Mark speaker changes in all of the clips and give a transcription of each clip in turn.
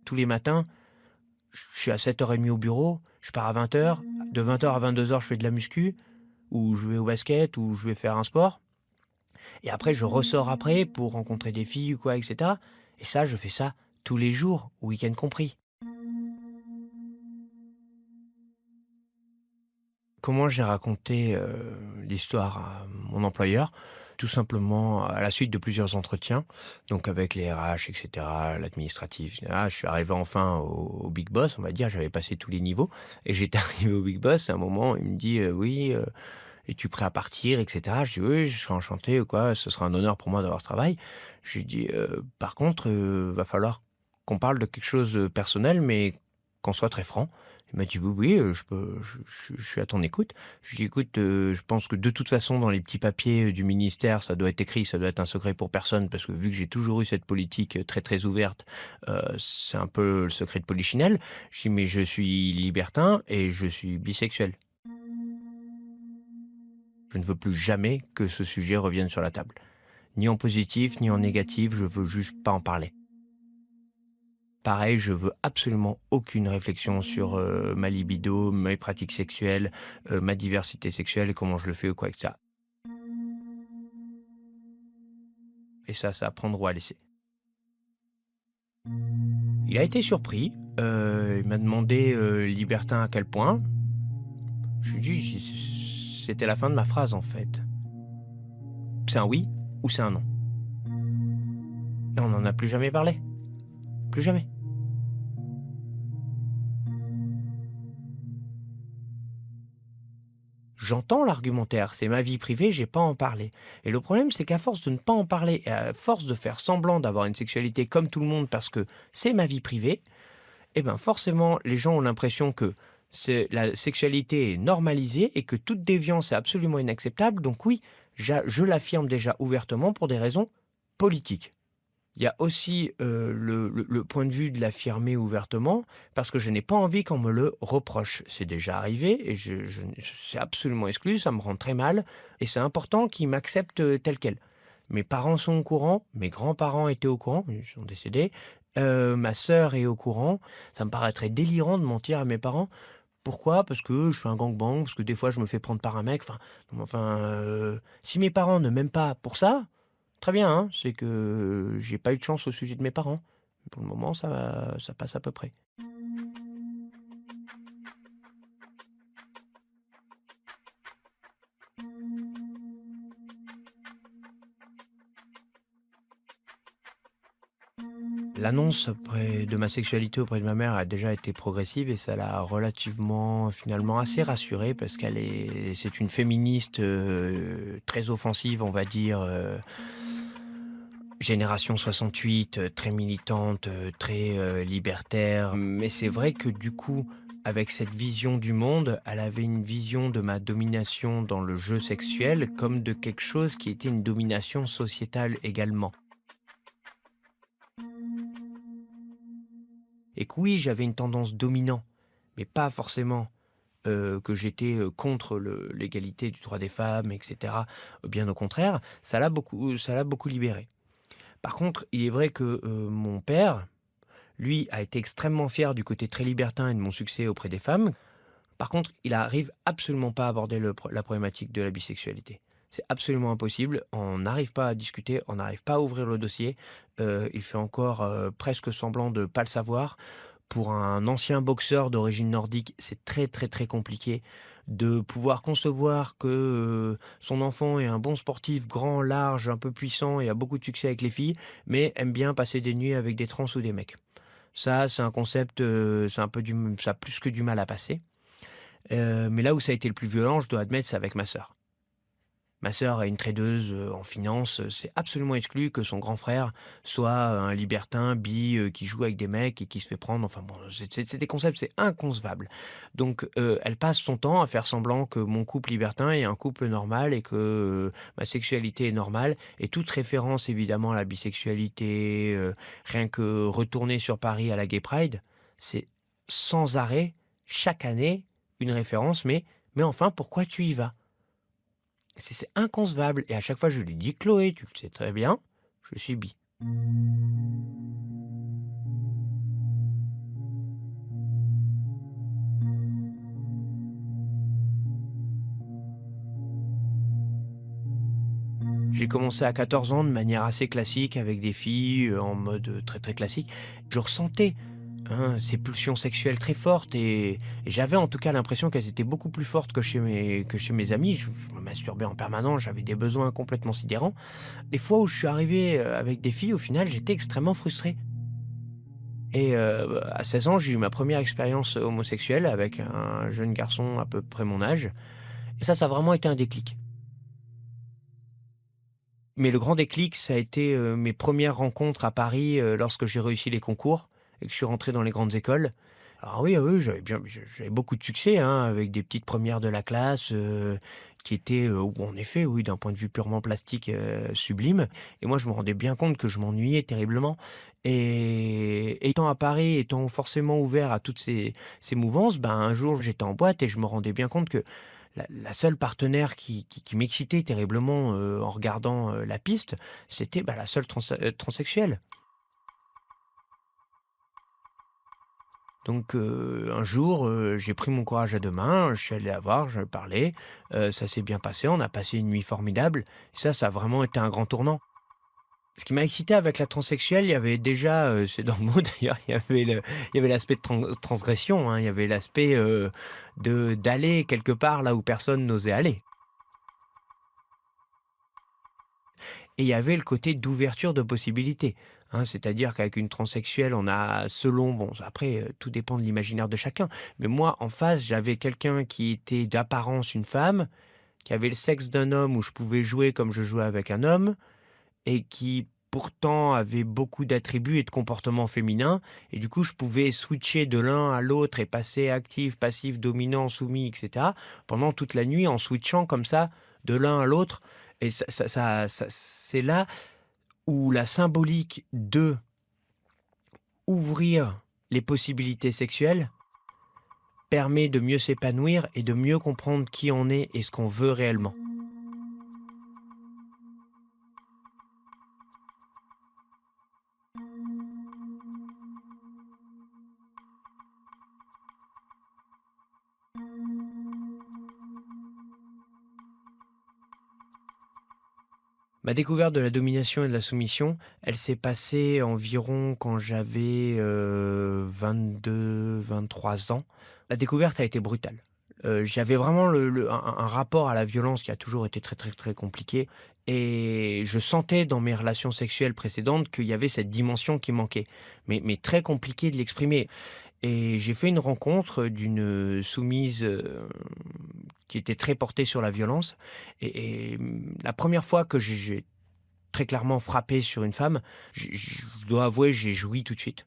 Speaker 1: Tous les matins, je suis à 7h30 au bureau, je pars à 20h. De 20h à 22h, je fais de la muscu, ou je vais au basket, ou je vais faire un sport. Et après, je ressors après pour rencontrer des filles ou quoi, et cetera. Et ça, je fais ça tous les jours, week-end compris. Comment j'ai raconté, l'histoire à mon employeur? Tout simplement à la suite de plusieurs entretiens, donc avec les RH et cetera, l'administratif, je suis arrivé enfin au big boss, on va dire. J'avais passé tous les niveaux et j'étais arrivé au big boss. À un moment, il me dit: «Oui, es-tu prêt à partir?» et cetera. Je dis: «Oui, je serai enchanté ou quoi, ce sera un honneur pour moi d'avoir ce travail». Je lui dis: Par contre, va falloir qu'on parle de quelque chose de personnel, mais qu'on soit très franc». Il m'a dit: «Oui, oui, je suis à ton écoute». Je lui dis: «Écoute, je pense que de toute façon dans les petits papiers, du ministère, ça doit être écrit, ça doit être un secret pour personne parce que vu que j'ai toujours eu cette politique, très, très ouverte, c'est un peu le secret de polichinelle». Je dis: «Mais je suis libertin et je suis bisexuel. Je ne veux plus jamais que ce sujet revienne sur la table. Ni en positif, ni en négatif, je veux juste pas en parler. Pareil, je veux absolument aucune réflexion sur, ma libido, mes pratiques sexuelles, ma diversité sexuelle et comment je le fais ou quoi que ça. Et ça à prendre ou à laisser». Il a été surpris, il m'a demandé, libertin à quel point? Je lui ai dit: C'était la fin de ma phrase en fait. C'est un oui ou c'est un non». Et on n'en a plus jamais parlé. Plus jamais. J'entends l'argumentaire, c'est ma vie privée, j'ai pas à en parler. Et le problème, c'est qu'à force de ne pas en parler et à force de faire semblant d'avoir une sexualité comme tout le monde parce que c'est ma vie privée, eh ben forcément, les gens ont l'impression que la sexualité est normalisée et que toute déviance est absolument inacceptable. Donc oui, je l'affirme déjà ouvertement pour des raisons politiques. Il y a aussi, le point de vue de l'affirmer ouvertement, parce que je n'ai pas envie qu'on me le reproche. C'est déjà arrivé et c'est absolument exclu, ça me rend très mal et c'est important qu'ils m'acceptent, tel quel. Mes parents sont au courant, mes grands-parents étaient au courant, ils sont décédés, ma sœur est au courant. Ça me paraîtrait délirant de mentir à mes parents. Pourquoi? Parce que je fais un gangbang, parce que des fois je me fais prendre par un mec, enfin, non mais enfin, si mes parents ne m'aiment pas pour ça, très bien, hein, c'est que j'ai pas eu de chance au sujet de mes parents. Pour le moment, ça passe à peu près. L'annonce auprès de ma sexualité auprès de ma mère a déjà été progressive et ça l'a relativement, finalement, assez rassurée parce c'est une féministe, très offensive, on va dire, génération 68, très militante, très, libertaire. Mais c'est vrai que du coup, avec cette vision du monde, elle avait une vision de ma domination dans le jeu sexuel comme de quelque chose qui était une domination sociétale également. Et que oui, j'avais une tendance dominant, mais pas forcément, que j'étais, contre l'égalité du droit des femmes et cetera. Bien au contraire, ça l'a beaucoup libérée. Par contre, il est vrai que, mon père, lui, a été extrêmement fier du côté très libertin et de mon succès auprès des femmes. Par contre, il arrive absolument pas à aborder la problématique de la bisexualité. C'est absolument impossible. On n'arrive pas à discuter, on n'arrive pas à ouvrir le dossier. Il fait encore, presque semblant de pas le savoir. Pour un ancien boxeur d'origine nordique, c'est très, très, très compliqué de pouvoir concevoir que, son enfant est un bon sportif, grand, large, un peu puissant et a beaucoup de succès avec les filles, mais aime bien passer des nuits avec des trans ou des mecs. Ça, c'est un concept, c'est un peu ça a plus que du mal à passer. Mais là où ça a été le plus violent, je dois admettre, c'est avec ma sœur. Ma sœur est une tradeuse, en finance, c'est absolument exclu que son grand frère soit, un libertin bi, qui joue avec des mecs et qui se fait prendre, enfin bon, c'est des concepts, c'est inconcevable. Donc elle passe son temps à faire semblant que mon couple libertin est un couple normal et que, ma sexualité est normale et toute référence évidemment à la bisexualité, rien que retourner sur Paris à la Gay Pride, c'est sans arrêt, chaque année, une référence, mais enfin pourquoi tu y vas? C'est inconcevable et à chaque fois je lui dis: «Chloé, tu le sais très bien, je suis bi». J'ai commencé à 14 ans de manière assez classique avec des filles, en mode, très, très classique. Je ressentais, hein, ces pulsions sexuelles très fortes et j'avais en tout cas l'impression qu'elles étaient beaucoup plus fortes que chez mes amis. Je me masturbais en permanence, j'avais des besoins complètement sidérants. Les fois où je suis arrivé, avec des filles, au final, j'étais extrêmement frustré et à 16 ans, j'ai eu ma première expérience homosexuelle avec un jeune garçon à peu près mon âge et ça a vraiment été un déclic. Mais le grand déclic, ça a été, mes premières rencontres à Paris, lorsque j'ai réussi les concours et que je suis rentré dans les grandes écoles. Alors oui, oui, j'avais beaucoup de succès, hein, avec des petites premières de la classe, qui étaient, ou en effet, oui, d'un point de vue purement plastique, sublimes et moi, je me rendais bien compte que je m'ennuyais terriblement et étant à Paris, étant forcément ouvert à toutes ces mouvances, ben, un jour, j'étais en boîte et je me rendais bien compte que la seule partenaire qui m'excitait terriblement, en regardant, la piste, c'était, bah, la seule transsexuelle. Donc un jour, j'ai pris mon courage à 2 mains, je suis allé la voir, je lui ai parlé, ça s'est bien passé, on a passé une nuit formidable. Ça a vraiment été un grand tournant. Ce qui m'a excité avec la transsexuelle, il y avait déjà, c'est dans le mot d'ailleurs, il y avait l'aspect de transgression, hein, il y avait l'aspect, de d'aller quelque part là où personne n'osait aller. Et il y avait le côté d'ouverture de possibilités, hein. C'est-à-dire qu'avec une transsexuelle, on a selon bon, après, tout dépend de l'imaginaire de chacun, mais moi, en face, j'avais quelqu'un qui était d'apparence une femme, qui avait le sexe d'un homme où je pouvais jouer comme je jouais avec un homme et qui pourtant avait beaucoup d'attributs et de comportements féminins et du coup, je pouvais switcher de l'un à l'autre et passer actif, passif, dominant, soumis et cetera, pendant toute la nuit en switchant comme ça de l'un à l'autre et c'est là où la symbolique de ouvrir les possibilités sexuelles permet de mieux s'épanouir et de mieux comprendre qui on est et ce qu'on veut réellement. Ma découverte de la domination et de la soumission, elle s'est passée environ quand j'avais 22-23 ans. La découverte a été brutale. J'avais vraiment un rapport à la violence qui a toujours été très, très, très compliqué et je sentais dans mes relations sexuelles précédentes qu'il y avait cette dimension qui manquait, mais très compliqué de l'exprimer. Et j'ai fait une rencontre d'une, soumise, qui était très portée sur la violence la première fois que j'ai très clairement frappé sur une femme, je dois avouer, j'ai joui tout de suite.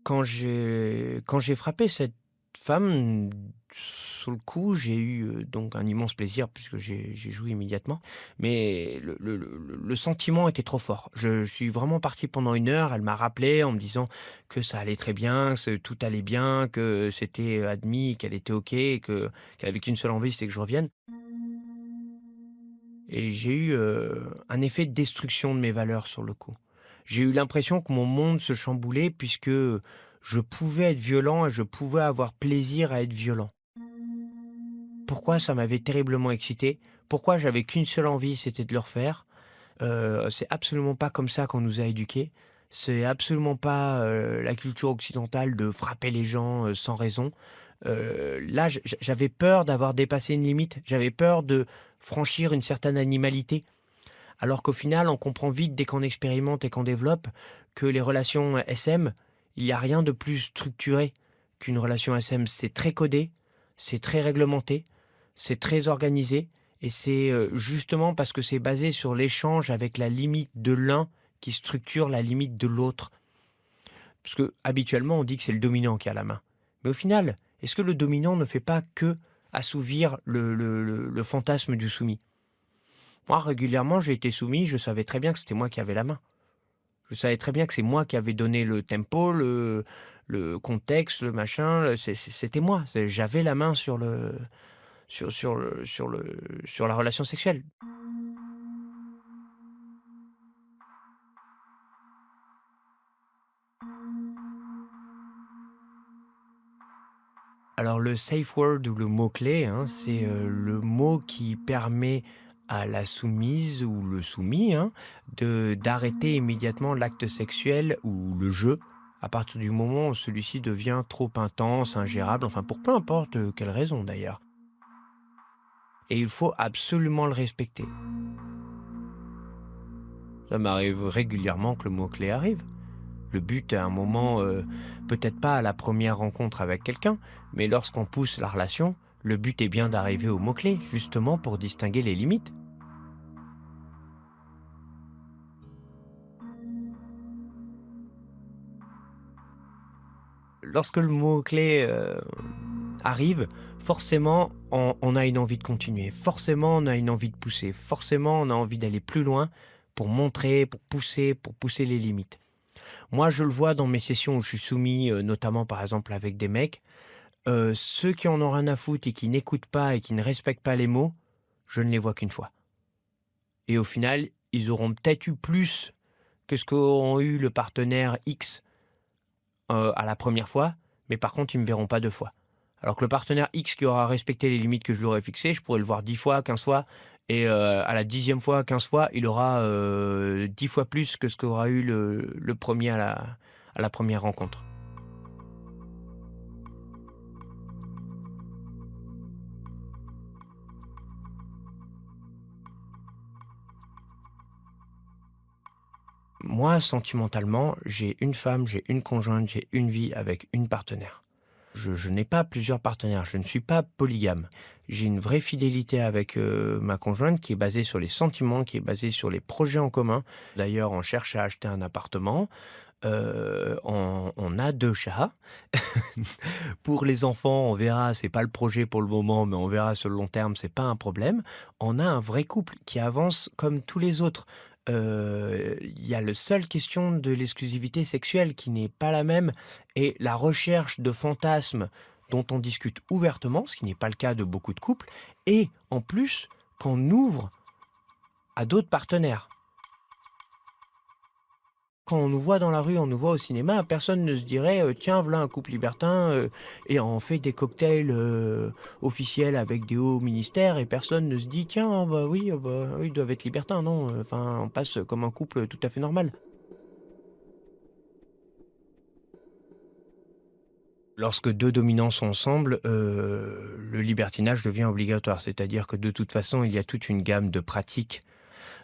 Speaker 1: Quand j'ai frappé cette femme, sur le coup, j'ai eu, donc un immense plaisir puisque j'ai joui immédiatement. Mais le sentiment était trop fort. Je suis vraiment parti pendant 1 heure. Elle m'a rappelé en me disant que ça allait très bien, que tout allait bien, que c'était admis, qu'elle était OK et qu'elle avait qu'une seule envie, c'était que je revienne. Et j'ai eu, un effet de destruction de mes valeurs sur le coup. J'ai eu l'impression que mon monde se chamboulait puisque, je pouvais être violent et je pouvais avoir plaisir à être violent. Pourquoi ça m'avait terriblement excité? Pourquoi j'avais qu'une seule envie, c'était de le refaire? C'est absolument pas comme ça qu'on nous a éduqués. C'est absolument pas, la culture occidentale de frapper les gens, sans raison. Là, j'avais peur d'avoir dépassé une limite. J'avais peur de franchir une certaine animalité. Alors qu'au final, on comprend vite dès qu'on expérimente et qu'on développe que les relations SM, il y a rien de plus structuré qu'une relation SM. C'est très codé, c'est très réglementé, c'est très organisé et c'est, justement parce que c'est basé sur l'échange avec la limite de l'un qui structure la limite de l'autre. Parce que habituellement, on dit que c'est le dominant qui a la main. Mais au final, est-ce que le dominant ne fait pas que assouvir le fantasme du soumis? Moi, régulièrement, j'ai été soumis, je savais très bien que c'était moi qui avais la main. Je savais très bien que c'est moi qui avais donné le tempo, le contexte, le machin, c'était moi. J'avais la main sur la relation sexuelle. Alors le safe word ou le mot-clé, hein, c'est, le mot qui permet à la soumise ou le soumis, hein, de d'arrêter immédiatement l'acte sexuel ou le jeu, à partir du moment où celui-ci devient trop intense, ingérable, enfin pour peu importe, quelle raison d'ailleurs. Et il faut absolument le respecter. Ça m'arrive régulièrement que le mot-clé arrive. Le but à un moment, peut-être pas à la première rencontre avec quelqu'un, mais lorsqu'on pousse la relation, le but est bien d'arriver au mot-clé, justement pour distinguer les limites. Lorsque le mot-clé, arrive, forcément on a une envie de continuer, forcément on a une envie de pousser, forcément on a envie d'aller plus loin pour montrer, pour pousser les limites. Moi, je le vois dans mes sessions où je suis soumis, notamment par exemple avec des mecs. Ceux qui en ont rien à foutre et qui n'écoutent pas et qui ne respectent pas les mots, je ne les vois qu'une fois et au final, ils auront peut-être eu plus que ce qu'auront eu le partenaire X, à la première fois, mais par contre, ils me verront pas 2 fois. Alors que le partenaire X qui aura respecté les limites que je lui aurais fixées, je pourrais le voir 10 fois, 15 fois et à la 10e fois, 15 fois, il aura, 10 fois plus que ce qu'aura eu le 1er à la première rencontre. Moi, sentimentalement, j'ai une femme, j'ai une conjointe, j'ai une vie avec une partenaire. Je n'ai pas plusieurs partenaires, je ne suis pas polygame. J'ai une vraie fidélité avec, ma conjointe qui est basée sur les sentiments, qui est basée sur les projets en commun. D'ailleurs, on cherche à acheter un appartement, on a 2 chats. Pour les enfants, on verra, c'est pas le projet pour le moment, mais on verra sur le long terme, c'est pas un problème. On a un vrai couple qui avance comme tous les autres. Il y a le seule question de l'exclusivité sexuelle qui n'est pas la même et la recherche de fantasmes dont on discute ouvertement, ce qui n'est pas le cas de beaucoup de couples et en plus qu'on ouvre à d'autres partenaires. Quand on nous voit dans la rue, on nous voit au cinéma, personne ne se dirait, «Tiens, voilà un couple libertin, et on fait des cocktails, officiels avec des hauts ministères» et personne ne se dit: «Tiens, bah, oui, ils doivent être libertins, non?» Enfin, on passe comme un couple tout à fait normal. Lorsque 2 dominants sont ensemble, le libertinage devient obligatoire. C'est-à-dire que de toute façon, il y a toute une gamme de pratiques.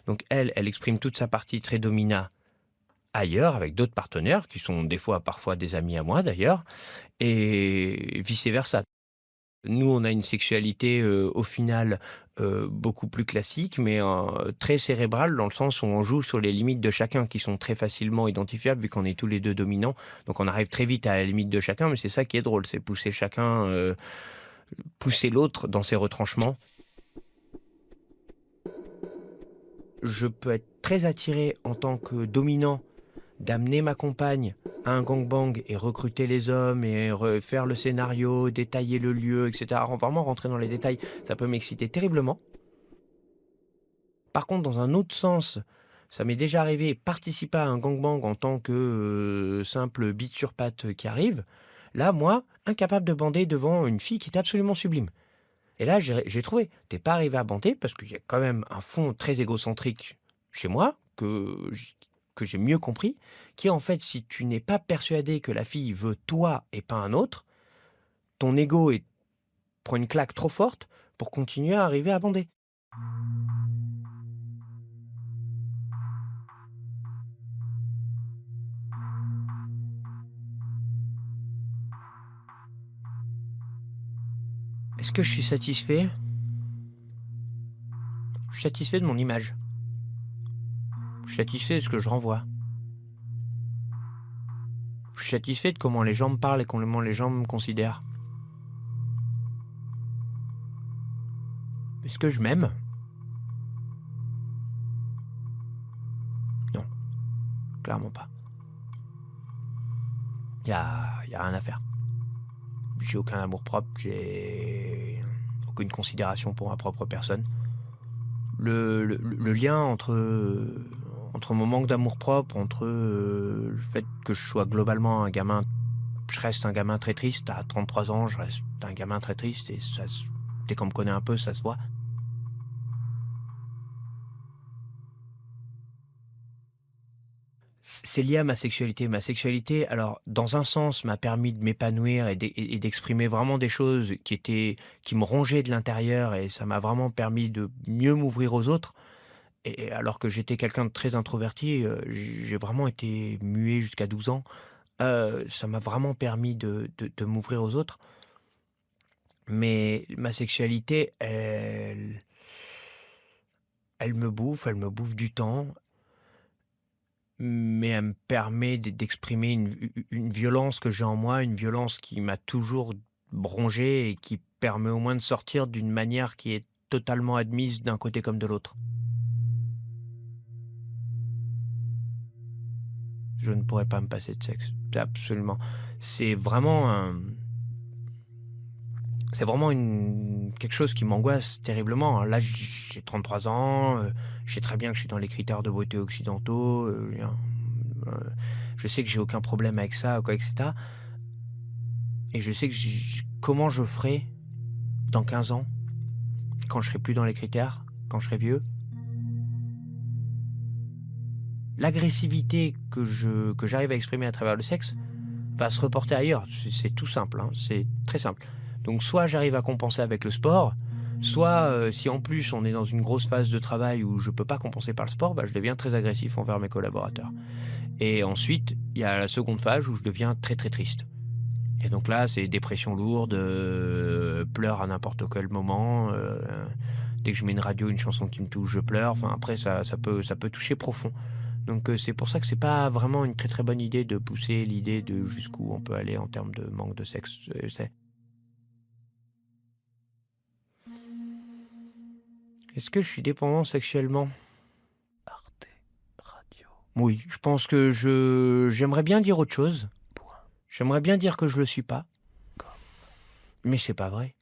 Speaker 1: Donc elle, elle exprime toute sa partie très domina ailleurs, avec d'autres partenaires qui sont des fois, parfois des amis à moi d'ailleurs et vice versa. Nous, on a une sexualité, au final, beaucoup plus classique, mais très cérébrale dans le sens où on joue sur les limites de chacun qui sont très facilement identifiables vu qu'on est tous les 2 dominants. Donc on arrive très vite à la limite de chacun, mais c'est ça qui est drôle, c'est pousser chacun, pousser l'autre dans ses retranchements. Je peux être très attiré en tant que dominant d'amener ma compagne à un gangbang et recruter les hommes et faire le scénario, détailler le lieu, etc. Vraiment rentrer dans les détails, ça peut m'exciter terriblement. Par contre, dans un autre sens, ça m'est déjà arrivé participer à un gangbang en tant que simple bite sur patte qui arrive. Là, moi, incapable de bander devant une fille qui est absolument sublime. Et là, j'ai trouvé, t'es pas arrivé à bander parce qu'il y a quand même un fond très égocentrique chez moi que j'ai mieux compris, qui est en fait, si tu n'es pas persuadé que la fille veut toi et pas un autre, ton ego prend une claque trop forte pour continuer à arriver à bander. Est-ce que je suis satisfait? Je suis satisfait de mon image. Je suis satisfait de ce que je renvoie. Je suis satisfait de comment les gens me parlent et comment les gens me considèrent. Est-ce que je m'aime? Non, clairement pas. Y a rien à faire. J'ai aucun amour-propre, j'ai aucune considération pour ma propre personne. Le lien entre mon manque d'amour-propre, entre, le fait que je sois globalement un gamin je reste un gamin très triste, à 33 ans, je reste tu un gamin très triste et dès qu'on me connaît un peu, ça se voit. C'est lié à ma sexualité. Ma sexualité, alors, dans un sens, m'a permis de m'épanouir et d'exprimer vraiment des choses qui me rongeaient de l'intérieur et ça m'a vraiment permis de mieux m'ouvrir aux autres. Et alors que j'étais quelqu'un de très introverti, j'ai vraiment été muet jusqu'à 12 ans. Ça m'a vraiment permis de m'ouvrir aux autres. Mais ma sexualité, elle me bouffe du temps, mais elle me permet d'exprimer une violence que j'ai en moi, une violence qui m'a toujours rongé et qui permet au moins de sortir d'une manière qui est totalement admise d'un côté comme de l'autre. Je ne pourrais pas me passer de sexe, absolument. C'est vraiment un C'est vraiment quelque chose qui m'angoisse terriblement, hein. Là, j'ai 33 ans, je sais très bien que je suis dans les critères de beauté occidentaux, je sais que j'ai aucun problème avec ça, quoi, et cetera. Et je sais que comment je ferai dans 15 ans, quand je serai plus dans les critères, quand je serai vieux. L'agressivité que j'arrive à exprimer à travers le sexe va se reporter ailleurs. C'est tout simple, hein, c'est très simple. Donc soit j'arrive à compenser avec le sport, soit, si en plus on est dans une grosse phase de travail où je peux pas compenser par le sport, bah, je deviens très agressif envers mes collaborateurs. Et ensuite, il y a la seconde phase où je deviens très, très triste. Et donc là, c'est dépression lourde, pleurs à n'importe quel moment, dès que je mets une radio, une chanson qui me touche, je pleure. Enfin après ça peut toucher profond. Donc c'est pour ça que c'est pas vraiment une très, très bonne idée de pousser l'idée de jusqu'où on peut aller en termes de manque de sexe, c'est Est-ce que je suis dépendant sexuellement?
Speaker 2: Arte Radio.
Speaker 1: Oui, je pense que j'aimerais bien dire autre chose.
Speaker 2: Point
Speaker 1: J'aimerais bien dire que je le suis pas,
Speaker 2: com.
Speaker 1: mais c'est pas vrai.